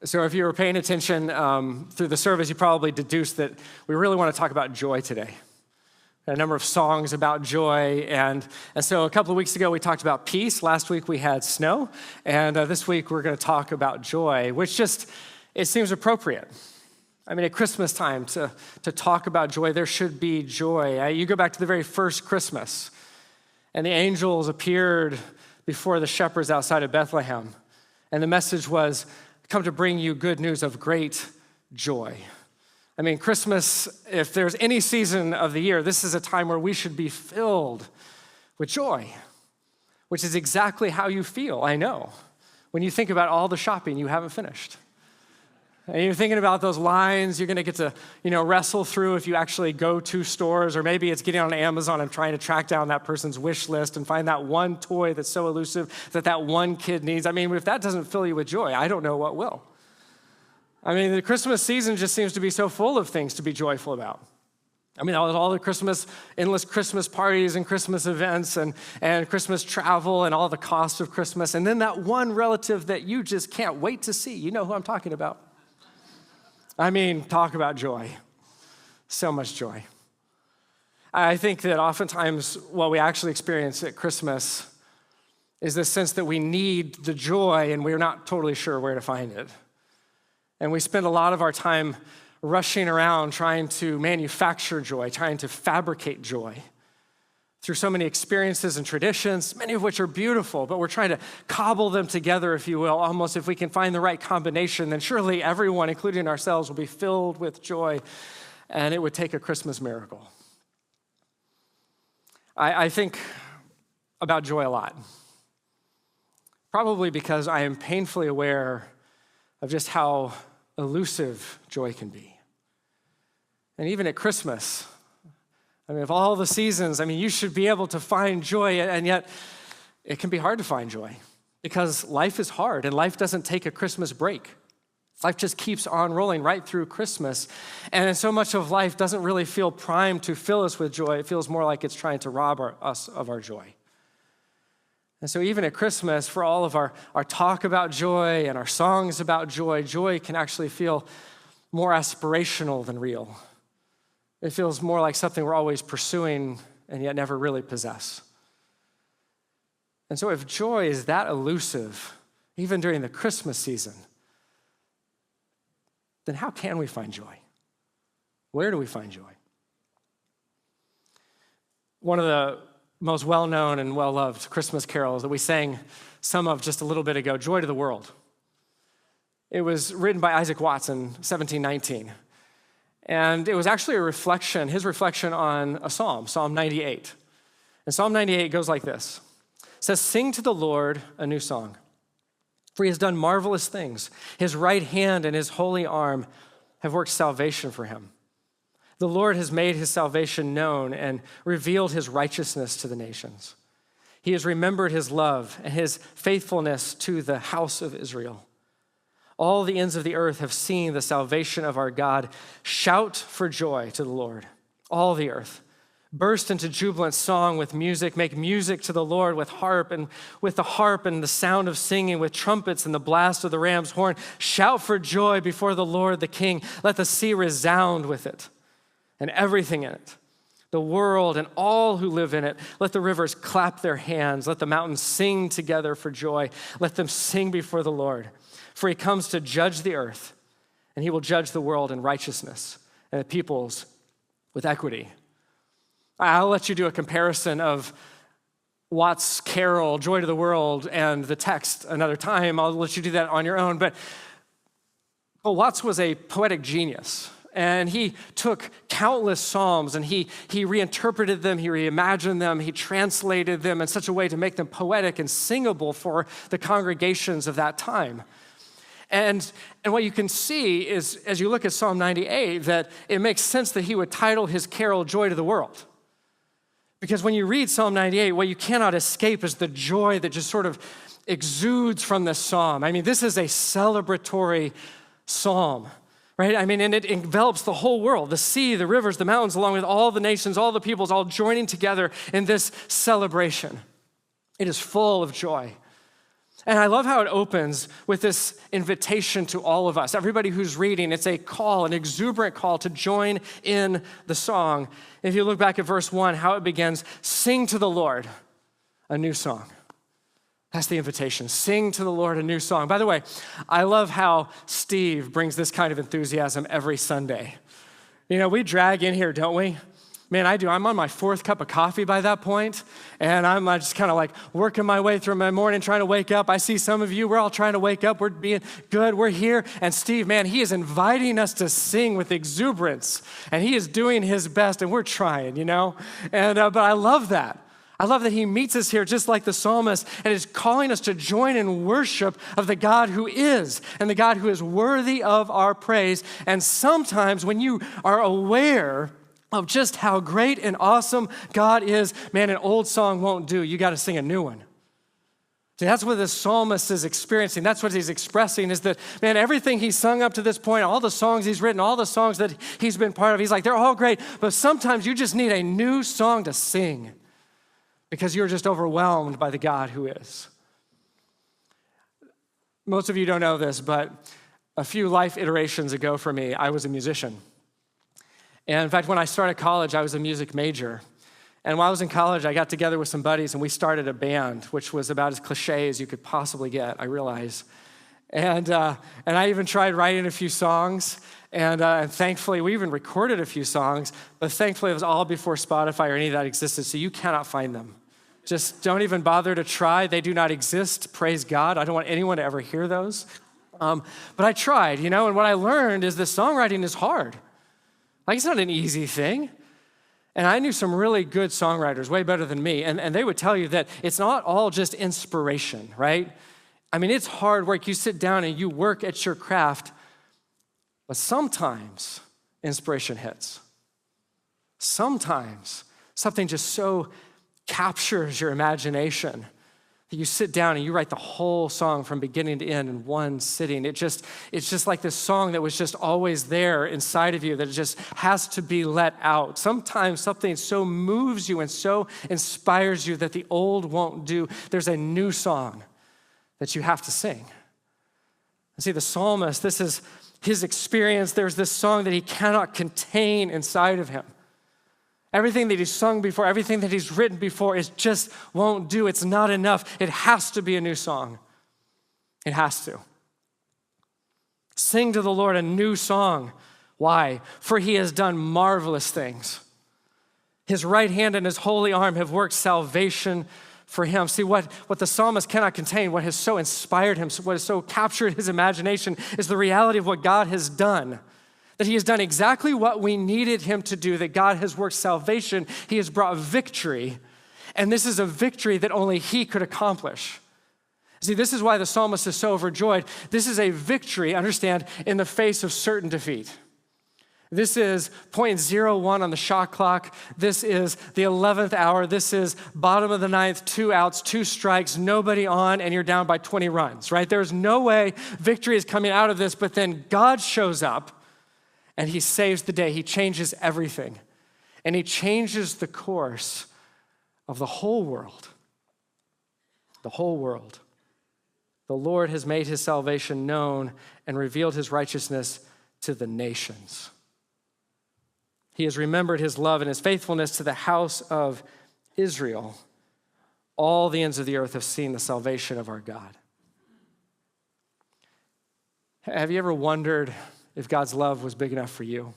So if you were paying attention through the service, you probably deduced that we really want to talk about joy today. A number of songs about joy, and so a couple of weeks ago we talked about peace. Last week we had snow, and this week we're going to talk about joy, which it seems appropriate. I mean, at Christmas time to talk about joy, there should be joy. You go back to the very first Christmas, and the angels appeared before the shepherds outside of Bethlehem, and the message was, come to bring you good news of great joy. I mean, Christmas, if there's any season of the year, this is a time where we should be filled with joy, which is exactly how you feel, I know, when you think about all the shopping you haven't finished. And you're thinking about those lines you're going to get to, wrestle through if you actually go to stores, or maybe it's getting on Amazon and trying to track down that person's wish list and find that one toy that's so elusive that one kid needs. I mean, if that doesn't fill you with joy, I don't know what will. I mean, the Christmas season just seems to be so full of things to be joyful about. I mean, all the endless Christmas parties and Christmas events and Christmas travel and all the cost of Christmas. And then that one relative that you just can't wait to see. You know who I'm talking about. I mean, talk about joy. So much joy. I think that oftentimes what we actually experience at Christmas is this sense that we need the joy and we're not totally sure where to find it. And we spend a lot of our time rushing around trying to manufacture joy, trying to fabricate joy through so many experiences and traditions, many of which are beautiful, but we're trying to cobble them together, if you will, almost if we can find the right combination, then surely everyone, including ourselves, will be filled with joy, and it would take a Christmas miracle. I think about joy a lot, probably because I am painfully aware of just how elusive joy can be. And even at Christmas, I mean, of all the seasons, you should be able to find joy, and yet it can be hard to find joy because life is hard and life doesn't take a Christmas break. Life just keeps on rolling right through Christmas. And so much of life doesn't really feel primed to fill us with joy. It feels more like it's trying to rob us of our joy. And so even at Christmas, for all of our talk about joy and our songs about joy, joy can actually feel more aspirational than real. It feels more like something we're always pursuing and yet never really possess. And so if joy is that elusive, even during the Christmas season, then how can we find joy? Where do we find joy? One of the most well-known and well-loved Christmas carols that we sang some of just a little bit ago, Joy to the World. It was written by Isaac Watts in 1719. And it was actually his reflection on a psalm, Psalm 98. And Psalm 98 goes like this. It says, "Sing to the Lord a new song, for he has done marvelous things. His right hand and his holy arm have worked salvation for him. The Lord has made his salvation known and revealed his righteousness to the nations. He has remembered his love and his faithfulness to the house of Israel. All the ends of the earth have seen the salvation of our God. Shout for joy to the Lord, all the earth. Burst into jubilant song with music. Make music to the Lord with the harp and the sound of singing, with trumpets and the blast of the ram's horn. Shout for joy before the Lord the King. Let the sea resound with it and everything in it, the world and all who live in it. Let the rivers clap their hands. Let the mountains sing together for joy. Let them sing before the Lord. For he comes to judge the earth, and he will judge the world in righteousness and the peoples with equity." I'll let you do a comparison of Watts' carol, Joy to the World, and the text another time. I'll let you do that on your own. But Watts was a poetic genius, and he took countless psalms, and he reinterpreted them, he reimagined them, he translated them in such a way to make them poetic and singable for the congregations of that time. And what you can see is, as you look at Psalm 98, that it makes sense that he would title his carol Joy to the World. Because when you read Psalm 98, what you cannot escape is the joy that just sort of exudes from this psalm. This is a celebratory psalm, right? And it envelops the whole world, the sea, the rivers, the mountains, along with all the nations, all the peoples, all joining together in this celebration. It is full of joy. And I love how it opens with this invitation to all of us. Everybody who's reading, it's a call, an exuberant call to join in the song. If you look back at verse 1, how it begins, sing to the Lord a new song. That's the invitation. Sing to the Lord a new song. By the way, I love how Steve brings this kind of enthusiasm every Sunday. You know, we drag in here, don't we? Man, I do. I'm on my 4th cup of coffee by that point, and I'm just kind of like working my way through my morning, trying to wake up. I see some of you, we're all trying to wake up. We're being good. We're here. And Steve, man, he is inviting us to sing with exuberance, and he is doing his best, and we're trying, you know? And but I love that. I love that he meets us here just like the psalmist and is calling us to join in worship of the God who is and the God who is worthy of our praise. And sometimes when you are aware of just how great and awesome God is, man, an old song won't do. You got to sing a new one. See, that's what the psalmist is experiencing. That's what he's expressing is that, man, everything he's sung up to this point, all the songs he's written, all the songs that he's been part of, he's like, they're all great, but sometimes you just need a new song to sing because you're just overwhelmed by the God who is. Most of you don't know this, but a few life iterations ago for me, I was a musician. And in fact, when I started college, I was a music major. And while I was in college, I got together with some buddies and we started a band, which was about as cliche as you could possibly get, I realize. And I even tried writing a few songs. And thankfully, we even recorded a few songs, but thankfully it was all before Spotify or any of that existed, so you cannot find them. Just don't even bother to try. They do not exist, praise God. I don't want anyone to ever hear those. But I tried, you know, and what I learned is that songwriting is hard. Like, it's not an easy thing. And I knew some really good songwriters, way better than me, and they would tell you that it's not all just inspiration, right? I mean, it's hard work. You sit down and you work at your craft, but sometimes inspiration hits. Sometimes something just so captures your imagination that you sit down and you write the whole song from beginning to end in one sitting. It's just like this song that was just always there inside of you that it just has to be let out. Sometimes something so moves you and so inspires you that the old won't do. There's a new song that you have to sing. And see, the psalmist, this is his experience. There's this song that he cannot contain inside of him. Everything that he's sung before, everything that he's written before, it just won't do. It's not enough. It has to be a new song. It has to. Sing to the Lord a new song. Why? For he has done marvelous things. His right hand and his holy arm have worked salvation for him. See, what the psalmist cannot contain, what has so inspired him, what has so captured his imagination is the reality of what God has done. That he has done exactly what we needed him to do, that God has worked salvation. He has brought victory. And this is a victory that only he could accomplish. See, this is why the psalmist is so overjoyed. This is a victory, understand, in the face of certain defeat. This is 0.01 on the shot clock. This is the 11th hour. This is bottom of the ninth, 2 outs, 2 strikes, nobody on, and you're down by 20 runs, right? There's no way victory is coming out of this, but then God shows up and he saves the day. He changes everything. And he changes the course of the whole world. The whole world. The Lord has made his salvation known and revealed his righteousness to the nations. He has remembered his love and his faithfulness to the house of Israel. All the ends of the earth have seen the salvation of our God. Have you ever wondered if God's love was big enough for you?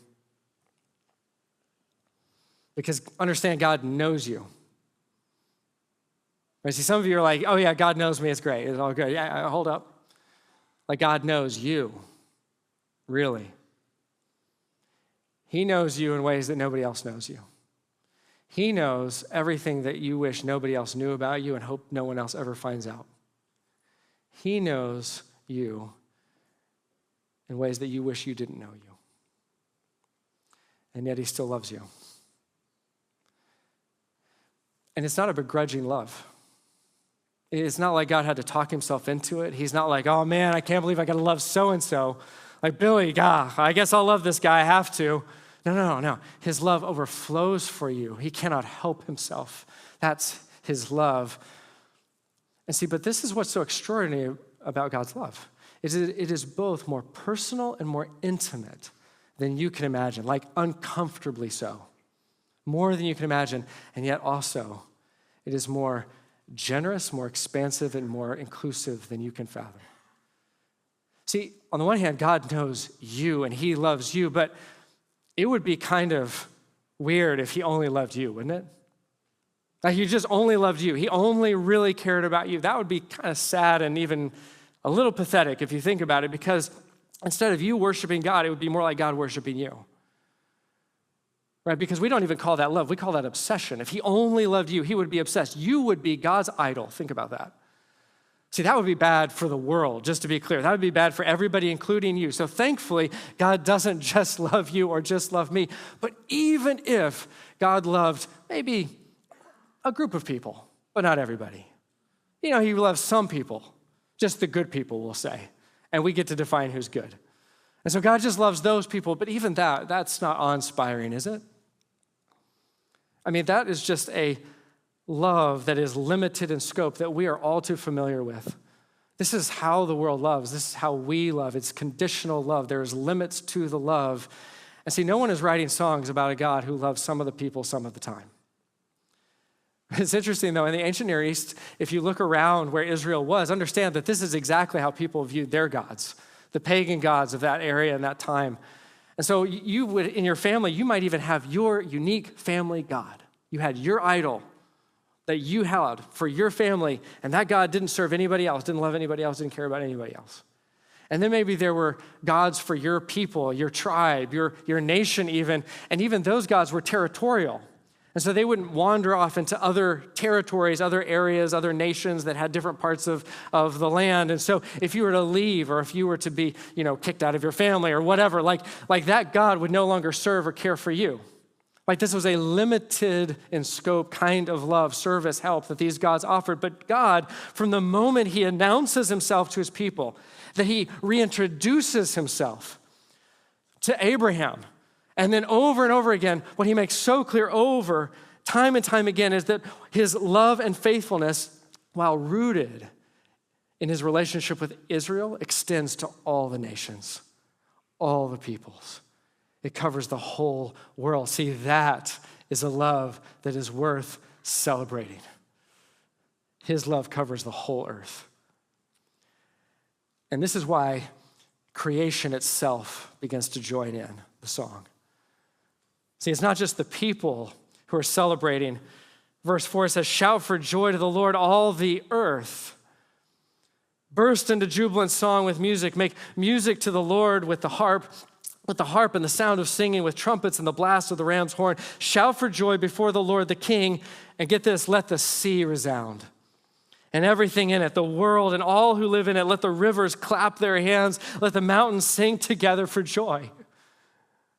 Because understand, God knows you. Right? See, some of you are like, oh yeah, God knows me, it's great, it's all good. Yeah, hold up. Like, God knows you, really. He knows you in ways that nobody else knows you. He knows everything that you wish nobody else knew about you and hope no one else ever finds out. He knows you in ways that you wish you didn't know you. And yet he still loves you. And it's not a begrudging love. It's not like God had to talk himself into it. He's not like, oh man, I can't believe I got to love so-and-so. Like, Billy, I guess I'll love this guy, I have to. No. His love overflows for you. He cannot help himself. That's his love. And see, but this is what's so extraordinary about God's love. It is both more personal and more intimate than you can imagine, like uncomfortably so. More than you can imagine, and yet also it is more generous, more expansive, and more inclusive than you can fathom. See, on the one hand, God knows you and he loves you, but it would be kind of weird if he only loved you, wouldn't it? Like he just only loved you. He only really cared about you. That would be kind of sad and even a little pathetic if you think about it, because instead of you worshiping God, it would be more like God worshiping you. Right? Because we don't even call that love. We call that obsession. If he only loved you, he would be obsessed. You would be God's idol. Think about that. See, that would be bad for the world, just to be clear. That would be bad for everybody, including you. So thankfully, God doesn't just love you or just love me. But even if God loved maybe a group of people, but not everybody. He loves some people, just the good people, we'll say. And we get to define who's good. And so God just loves those people, but even that's not awe-inspiring, is it? I mean, that is just a love that is limited in scope that we are all too familiar with. This is how the world loves. This is how we love. It's conditional love. There's limits to the love. And see, no one is writing songs about a God who loves some of the people some of the time. It's interesting, though, in the ancient Near East, if you look around where Israel was, understand that this is exactly how people viewed their gods, the pagan gods of that area and that time. And so you would, in your family, you might even have your unique family God. You had your idol that you held for your family, and that God didn't serve anybody else, didn't love anybody else, didn't care about anybody else. And then maybe there were gods for your people, your tribe, your nation even, and even those gods were territorial. And so they wouldn't wander off into other territories, other areas, other nations that had different parts of the land. And so if you were to leave or if you were to be, kicked out of your family or whatever, like that God would no longer serve or care for you. Like this was a limited in scope kind of love, service, help that these gods offered. But God, from the moment he announces himself to his people, that he reintroduces himself to Abraham, and then over and over again, what he makes so clear over time and time again is that his love and faithfulness, while rooted in his relationship with Israel, extends to all the nations, all the peoples. It covers the whole world. See, that is a love that is worth celebrating. His love covers the whole earth. And this is why creation itself begins to join in the song. See, it's not just the people who are celebrating. Verse 4 says, "Shout for joy to the Lord, all the earth. Burst into jubilant song with music. Make music to the Lord with the harp and the sound of singing, with trumpets and the blast of the ram's horn. Shout for joy before the Lord the King." And get this, let the sea resound and everything in it, the world and all who live in it. Let the rivers clap their hands. Let the mountains sing together for joy.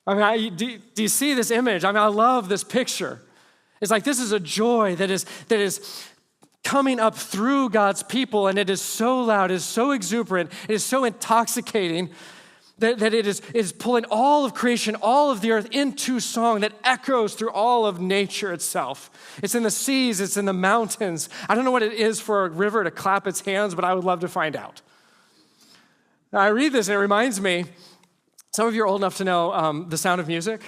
Do you see this image? I love this picture. It's like this is a joy that is coming up through God's people, and it is so loud, it is so exuberant, it is so intoxicating that it is pulling all of creation, all of the earth into song that echoes through all of nature itself. It's in the seas, it's in the mountains. I don't know what it is for a river to clap its hands, but I would love to find out. Now, I read this and it reminds me, some of you are old enough to know The Sound of Music,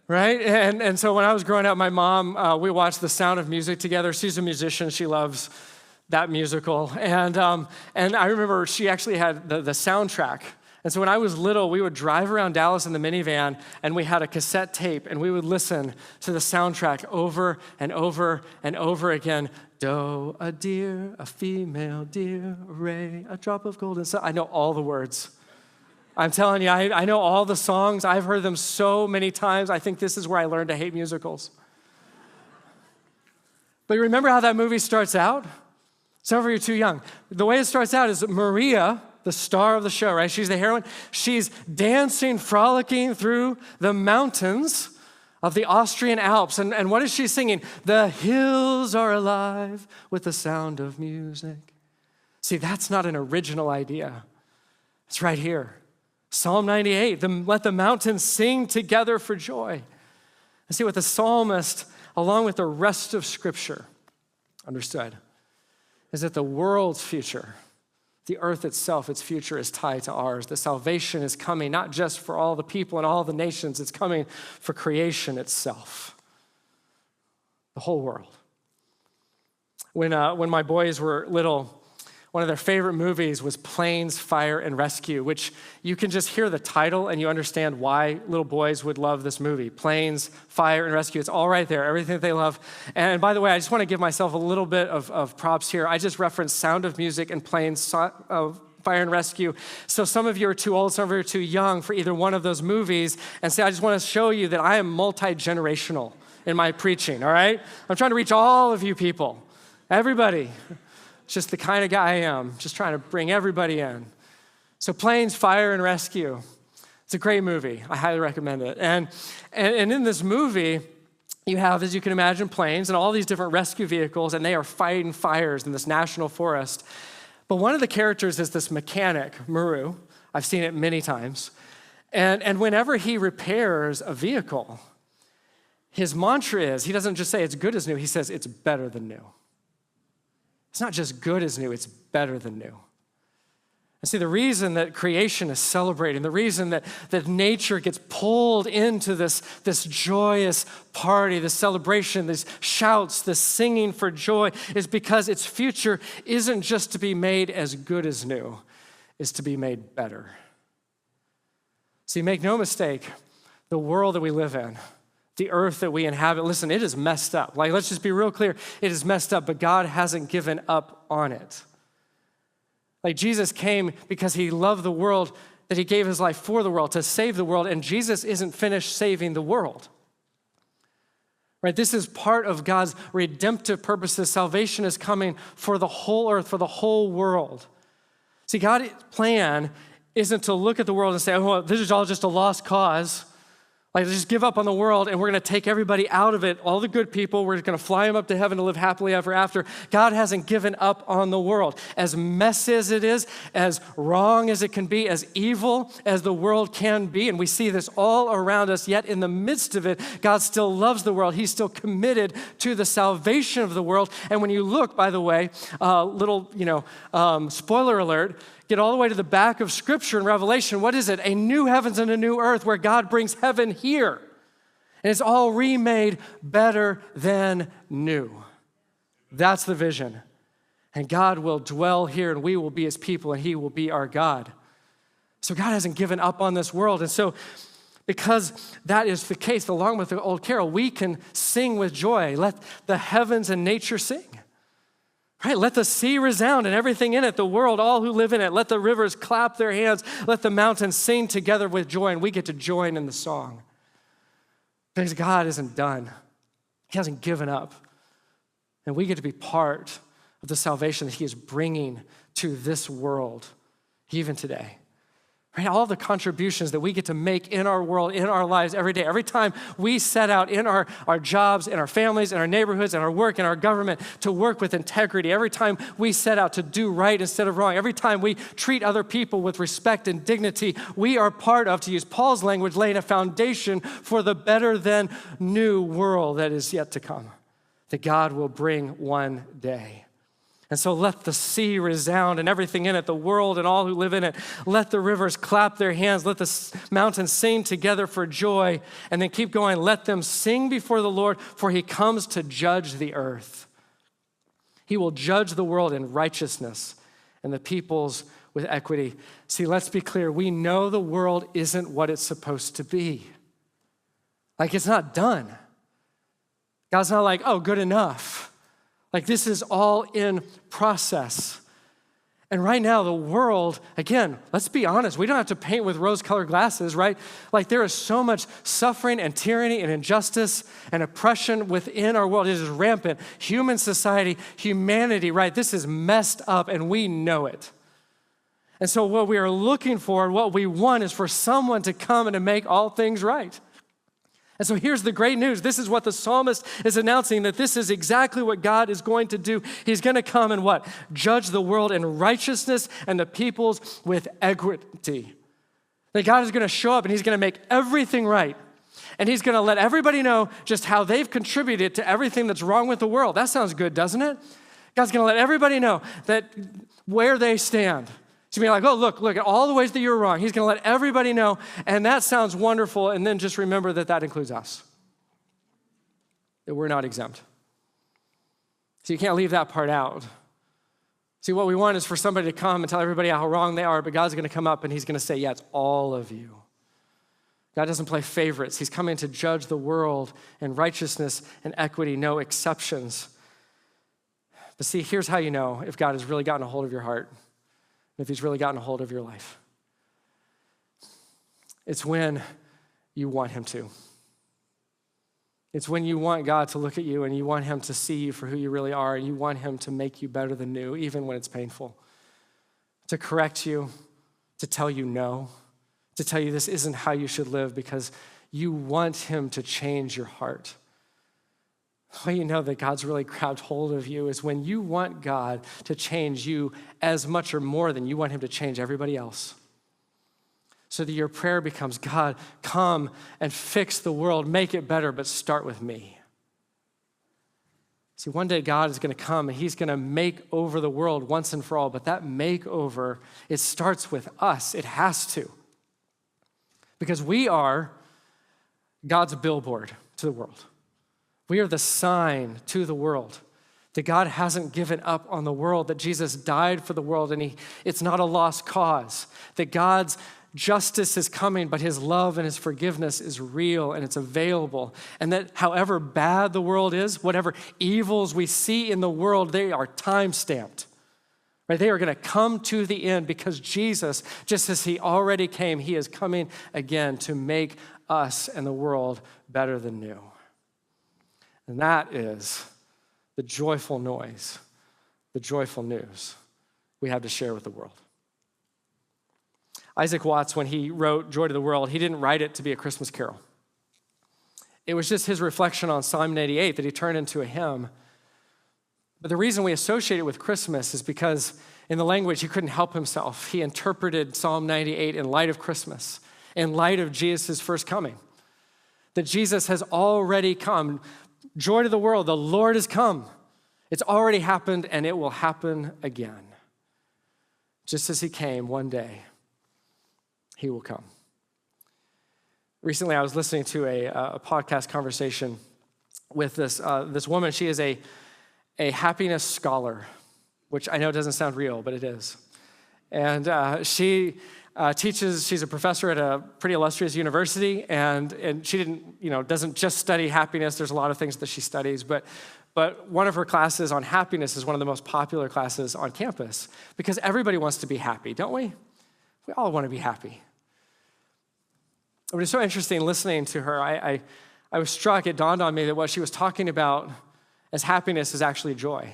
right? And so when I was growing up, my mom, we watched The Sound of Music together. She's a musician. She loves that musical. And I remember she actually had the soundtrack. And so when I was little, we would drive around Dallas in the minivan, and we had a cassette tape, and we would listen to the soundtrack over and over and over again. Doe, a deer, a female deer, a ray, a drop of golden sun. I know all the words. I'm telling you, I know all the songs. I've heard them so many times. I think this is where I learned to hate musicals. But you remember how that movie starts out? Some of you are too young. The way it starts out is Maria, the star of the show, right? She's the heroine. She's dancing, frolicking through the mountains of the Austrian Alps. And what is she singing? The hills are alive with the sound of music. See, that's not an original idea. It's right here. Psalm 98, let the mountains sing together for joy. And see what the psalmist, along with the rest of Scripture, understood is that the world's future, the earth itself, its future is tied to ours. The salvation is coming not just for all the people and all the nations, it's coming for creation itself, the whole world. When my boys were little, one of their favorite movies was Planes, Fire, and Rescue, which you can just hear the title and you understand why little boys would love this movie. Planes, Fire, and Rescue. It's all right there, everything that they love. And by the way, I just want to give myself a little bit of props here. I just referenced Sound of Music and Planes, Fire and Rescue. So some of you are too old, some of you are too young for either one of those movies. And so I just want to show you that I am multi-generational in my preaching, all right? I'm trying to reach all of you people, everybody. It's just the kind of guy I am, just trying to bring everybody in. So Planes, Fire, and Rescue. It's a great movie. I highly recommend it. And in this movie, you have, as you can imagine, planes and all these different rescue vehicles, and they are fighting fires in this national forest. But one of the characters is this mechanic, Maru. I've seen it many times. And whenever he repairs a vehicle, his mantra is, he doesn't just say it's good as new, he says it's better than new. It's not just good as new, it's better than new. And see, the reason that creation is celebrating, the reason that nature gets pulled into this joyous party, this celebration, these shouts, this singing for joy, is because its future isn't just to be made as good as new, it's to be made better. See, make no mistake, the world that we live in, the earth that we inhabit, listen, it is messed up. Like, let's just be real clear. It is messed up, but God hasn't given up on it. Like, Jesus came because he loved the world, that he gave his life for the world, to save the world, and Jesus isn't finished saving the world. Right? This is part of God's redemptive purposes. Salvation is coming for the whole earth, for the whole world. See, God's plan isn't to look at the world and say, oh, well, this is all just a lost cause. Like, just give up on the world and we're going to take everybody out of it, all the good people, we're going to fly them up to heaven to live happily ever after. God hasn't given up on the world. As messy as it is, as wrong as it can be, as evil as the world can be, and we see this all around us, yet in the midst of it, God still loves the world. He's still committed to the salvation of the world. And when you look, by the way, spoiler alert, get all the way to the back of Scripture in Revelation. What is it? A new heavens and a new earth where God brings heaven here. And it's all remade better than new. That's the vision. And God will dwell here and we will be his people and he will be our God. So God hasn't given up on this world. And so because that is the case, along with the old carol, we can sing with joy. Let the heavens and nature sing. Right? Let the sea resound and everything in it, the world, all who live in it. Let the rivers clap their hands. Let the mountains sing together with joy, and we get to join in the song. Because God isn't done. He hasn't given up. And we get to be part of the salvation that he is bringing to this world, even today. Right? All the contributions that we get to make in our world, in our lives every day. Every time we set out in our jobs, in our families, in our neighborhoods, in our work, in our government to work with integrity. Every time we set out to do right instead of wrong. Every time we treat other people with respect and dignity, we are part of, to use Paul's language, laying a foundation for the better than new world that is yet to come, that God will bring one day. And so let the sea resound and everything in it, the world and all who live in it. Let the rivers clap their hands. Let the mountains sing together for joy. And then keep going. Let them sing before the Lord, for he comes to judge the earth. He will judge the world in righteousness and the peoples with equity. See, let's be clear. We know the world isn't what it's supposed to be. Like, it's not done. God's not like, oh, good enough. Like, this is all in process. And right now, the world, again, let's be honest, we don't have to paint with rose-colored glasses, right? Like, there is so much suffering and tyranny and injustice and oppression within our world. It is rampant. Human society, humanity, right? This is messed up, and we know it. And so what we are looking for and what we want is for someone to come and to make all things right. And so here's the great news. This is what the psalmist is announcing, that this is exactly what God is going to do. He's going to come and what? Judge the world in righteousness and the peoples with equity. That God is going to show up and he's going to make everything right. And he's going to let everybody know just how they've contributed to everything that's wrong with the world. That sounds good, doesn't it? God's going to let everybody know that where they stand. He's going to be like, oh, look at all the ways that you were wrong. He's going to let everybody know, and that sounds wonderful, and then just remember that that includes us, that we're not exempt. So you can't leave that part out. See, what we want is for somebody to come and tell everybody how wrong they are, but God's going to come up and he's going to say, yeah, it's all of you. God doesn't play favorites. He's coming to judge the world in righteousness and equity, no exceptions. But see, here's how you know if God has really gotten a hold of your heart, if he's really gotten a hold of your life. It's when you want him to. It's when you want God to look at you and you want him to see you for who you really are, and you want him to make you better than new, even when it's painful. To correct you, to tell you no, to tell you this isn't how you should live, because you want him to change your heart. The way you know that God's really grabbed hold of you is when you want God to change you as much or more than you want him to change everybody else. So that your prayer becomes, God, come and fix the world, make it better, but start with me. See, one day God is going to come and he's going to make over the world once and for all, but that makeover, it starts with us. It has to. Because we are God's billboard to the world. We are the sign to the world that God hasn't given up on the world, that Jesus died for the world and it's not a lost cause, that God's justice is coming, but his love and his forgiveness is real and it's available. And that however bad the world is, whatever evils we see in the world, they are time-stamped. Right? They are going to come to the end because Jesus, just as he already came, he is coming again to make us and the world better than new. And that is the joyful noise, the joyful news we have to share with the world. Isaac Watts, when he wrote Joy to the World, he didn't write it to be a Christmas carol. It was just his reflection on Psalm 88 that he turned into a hymn. But the reason we associate it with Christmas is because in the language he couldn't help himself. He interpreted Psalm 98 in light of Christmas, in light of Jesus' first coming. That Jesus has already come. Joy to the world, the Lord has come. It's already happened and it will happen again. Just as he came one day, he will come. Recently, I was listening to a podcast conversation with this woman. She is a happiness scholar, which I know doesn't sound real, but it is. And she teaches, she's a professor at a pretty illustrious university, and she doesn't just study happiness. There's a lot of things that she studies, but one of her classes on happiness is one of the most popular classes on campus because everybody wants to be happy, don't we? We all want to be happy. But it's so interesting listening to her. I was struck, it dawned on me that what she was talking about as happiness is actually joy.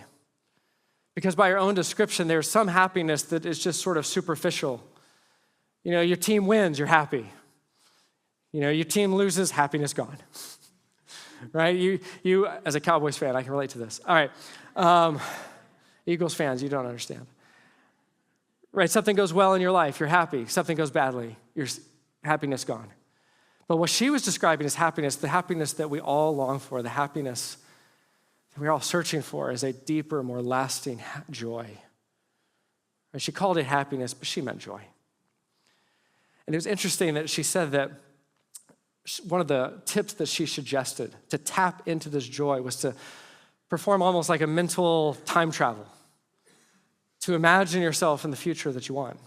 Because by her own description, there's some happiness that is just sort of superficial. You know, your team wins, you're happy. You know, your team loses, happiness gone. Right? You, as a Cowboys fan, I can relate to this. All right. Eagles fans, you don't understand. Right? Something goes well in your life, you're happy. Something goes badly, your happiness gone. But what she was describing as happiness, the happiness that we all long for, the happiness that we're all searching for, is a deeper, more lasting joy. And she called it happiness, but she meant joy. And it was interesting that she said that one of the tips that she suggested to tap into this joy was to perform almost like a mental time travel, to imagine yourself in the future that you want,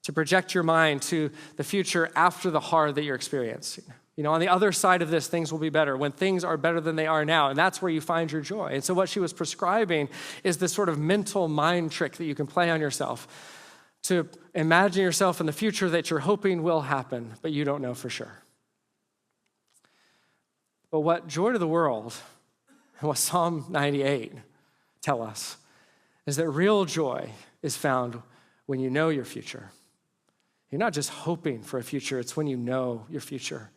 to project your mind to the future after the hard that you're experiencing. You know, on the other side of this, things will be better, when things are better than they are now, and that's where you find your joy. And so what she was prescribing is this sort of mental mind trick that you can play on yourself to imagine yourself in the future that you're hoping will happen, but you don't know for sure. But what Joy to the World and what Psalm 98 tell us is that real joy is found when you know your future. You're not just hoping for a future, it's when you know your future.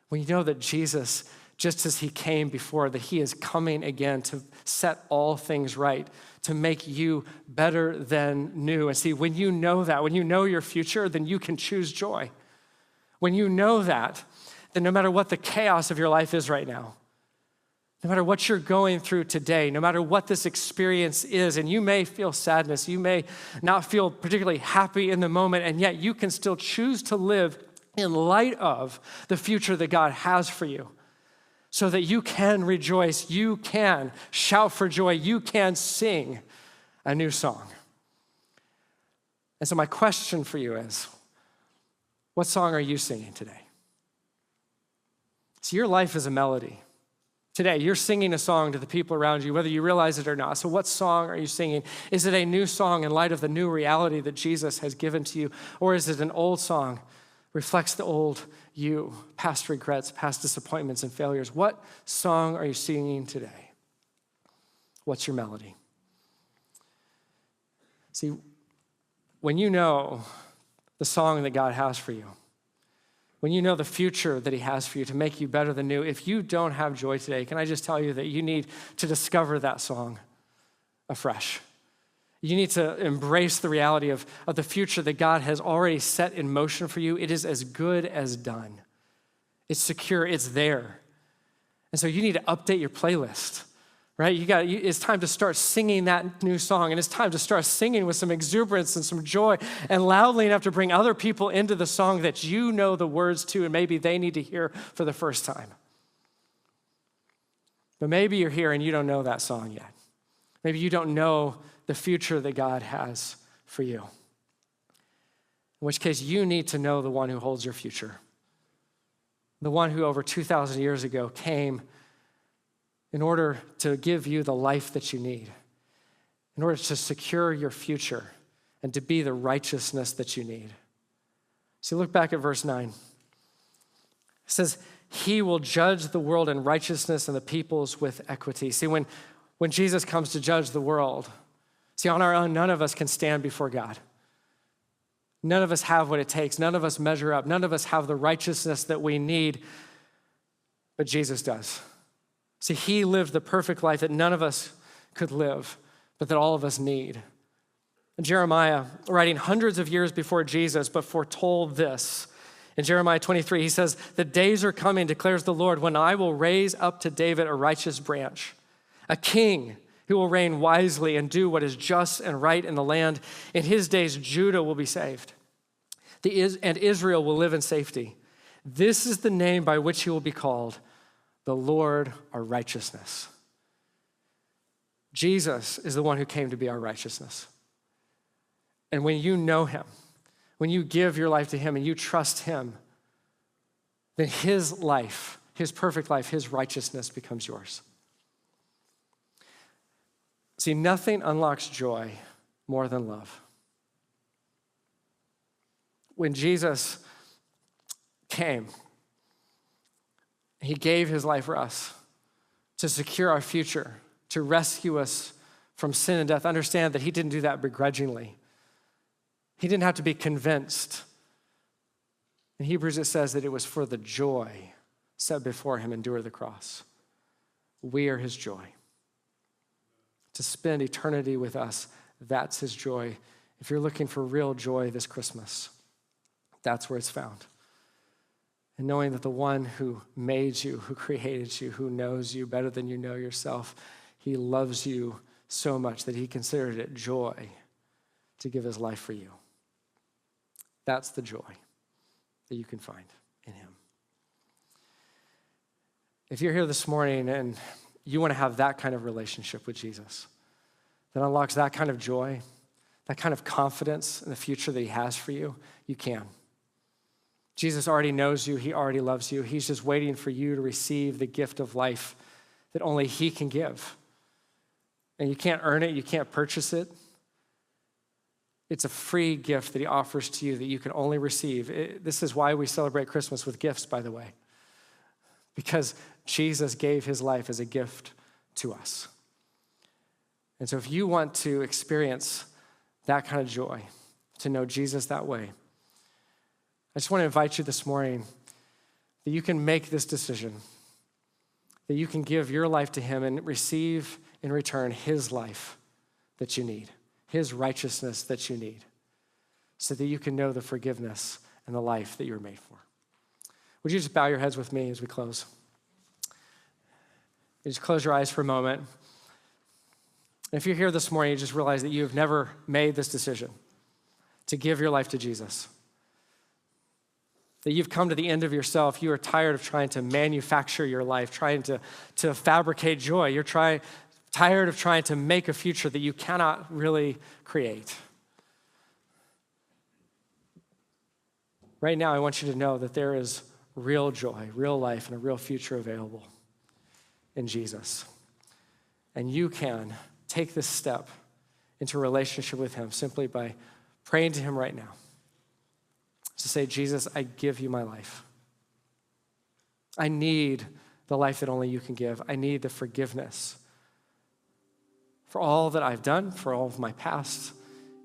When you know that Jesus, just as he came before, that he is coming again to set all things right, to make you better than new. And see, when you know that, when you know your future, then you can choose joy. When you know that, then no matter what the chaos of your life is right now, No matter what you're going through today, no matter what this experience is, and you may feel sadness, you may not feel particularly happy in the moment, and yet you can still choose to live in light of the future that God has for you, so that you can rejoice, you can shout for joy, you can sing a new song. And so my question for you is, what song are you singing today? See, your life is a melody. Today, you're singing a song to the people around you, whether you realize it or not. So what song are you singing? Is it a new song in light of the new reality that Jesus has given to you? Or is it an old song, reflects the old you, past regrets, past disappointments and failures? What song are you singing today? What's your melody? See, when you know the song that God has for you, when you know the future that he has for you to make you better than new, if you don't have joy today, can I just tell you that you need to discover that song afresh? You need to embrace the reality of the future that God has already set in motion for you. It is as good as done. It's secure, it's there. And so you need to update your playlist, right? It's time to start singing that new song, and it's time to start singing with some exuberance and some joy and loudly enough to bring other people into the song that you know the words to and maybe they need to hear for the first time. But maybe you're here and you don't know that song yet. Maybe you don't know the future that God has for you. In which case you need to know the one who holds your future. The one who over 2,000 years ago came in order to give you the life that you need, in order to secure your future and to be the righteousness that you need. See, look back at verse 9. It says, he will judge the world in righteousness and the peoples with equity. See, when Jesus comes to judge the world, see, on our own, none of us can stand before God. None of us have what it takes. None of us measure up. None of us have the righteousness that we need, but Jesus does. See, he lived the perfect life that none of us could live, but that all of us need. And Jeremiah, writing hundreds of years before Jesus, but foretold this. In Jeremiah 23, he says, the days are coming, declares the Lord, when I will raise up to David a righteous branch, a king who will reign wisely and do what is just and right in the land. In his days, Judah will be saved, and Israel will live in safety. This is the name by which he will be called, the Lord our righteousness. Jesus is the one who came to be our righteousness. And when you know him, when you give your life to him and you trust him, then his life, his perfect life, his righteousness becomes yours. See, nothing unlocks joy more than love. When Jesus came, he gave his life for us to secure our future, to rescue us from sin and death. Understand that he didn't do that begrudgingly. He didn't have to be convinced. In Hebrews, it says that it was for the joy set before him endure the cross. We are his joy. To spend eternity with us, that's his joy. If you're looking for real joy this Christmas, that's where it's found. And knowing that the one who made you, who created you, who knows you better than you know yourself, he loves you so much that he considered it joy to give his life for you. That's the joy that you can find in him. If you're here this morning and you want to have that kind of relationship with Jesus that unlocks that kind of joy, that kind of confidence in the future that he has for you, you can. Jesus already knows you. He already loves you. He's just waiting for you to receive the gift of life that only he can give. And you can't earn it. You can't purchase it. It's a free gift that he offers to you that you can only receive. This is why we celebrate Christmas with gifts, by the way, because Jesus gave his life as a gift to us. And so if you want to experience that kind of joy, to know Jesus that way, I just want to invite you this morning that you can make this decision, that you can give your life to him and receive in return his life that you need, his righteousness that you need, so that you can know the forgiveness and the life that you're made for. Would you just bow your heads with me as we close? You just close your eyes for a moment. And if you're here this morning, you just realize that you've never made this decision to give your life to Jesus. That you've come to the end of yourself. You are tired of trying to manufacture your life, trying to fabricate joy. You're tired of trying to make a future that you cannot really create. Right now, I want you to know that there is real joy, real life, and a real future available in Jesus. And you can take this step into a relationship with him simply by praying to him right now. To say, Jesus, I give you my life. I need the life that only you can give. I need the forgiveness for all that I've done, for all of my past,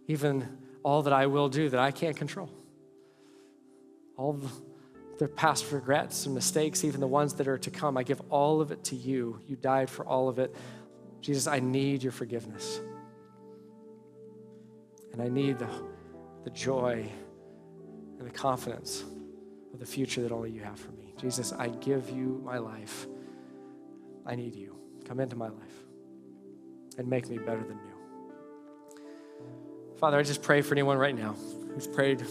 even all that I will do that I can't control. All of the past regrets and mistakes, even the ones that are to come, I give all of it to you. You died for all of it. Jesus, I need your forgiveness. And I need the joy and the confidence of the future that only you have for me. Jesus, I give you my life. I need you. Come into my life and make me better than new. Father, I just pray for anyone right now who's prayed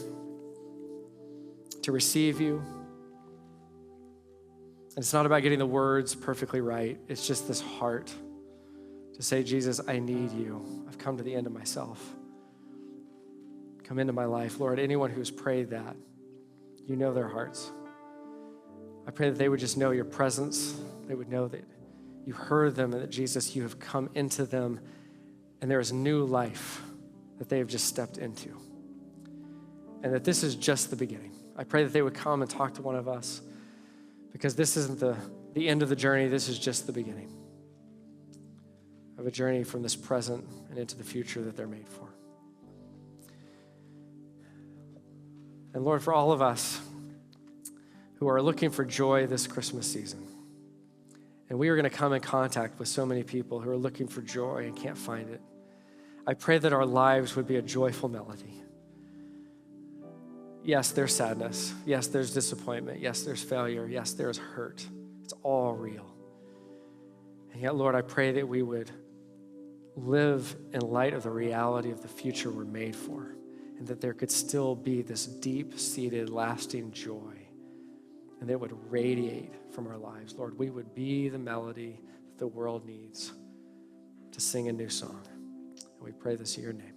to receive you. And it's not about getting the words perfectly right. It's just this heart to say, Jesus, I need you. I've come to the end of myself. Come into my life. Lord, anyone who's prayed that, you know their hearts. I pray that they would just know your presence. They would know that you heard them and that, Jesus, you have come into them and there is new life that they have just stepped into. And that this is just the beginning. I pray that they would come and talk to one of us because this isn't the end of the journey. This is just the beginning of a journey from this present and into the future that they're made for. And Lord, for all of us who are looking for joy this Christmas season, and we are going to come in contact with so many people who are looking for joy and can't find it, I pray that our lives would be a joyful melody. Yes, there's sadness. Yes, there's disappointment. Yes, there's failure. Yes, there's hurt. It's all real. And yet, Lord, I pray that we would live in light of the reality of the future we're made for, and that there could still be this deep-seated, lasting joy, and that would radiate from our lives. Lord, we would be the melody that the world needs to sing a new song. And we pray this in your name.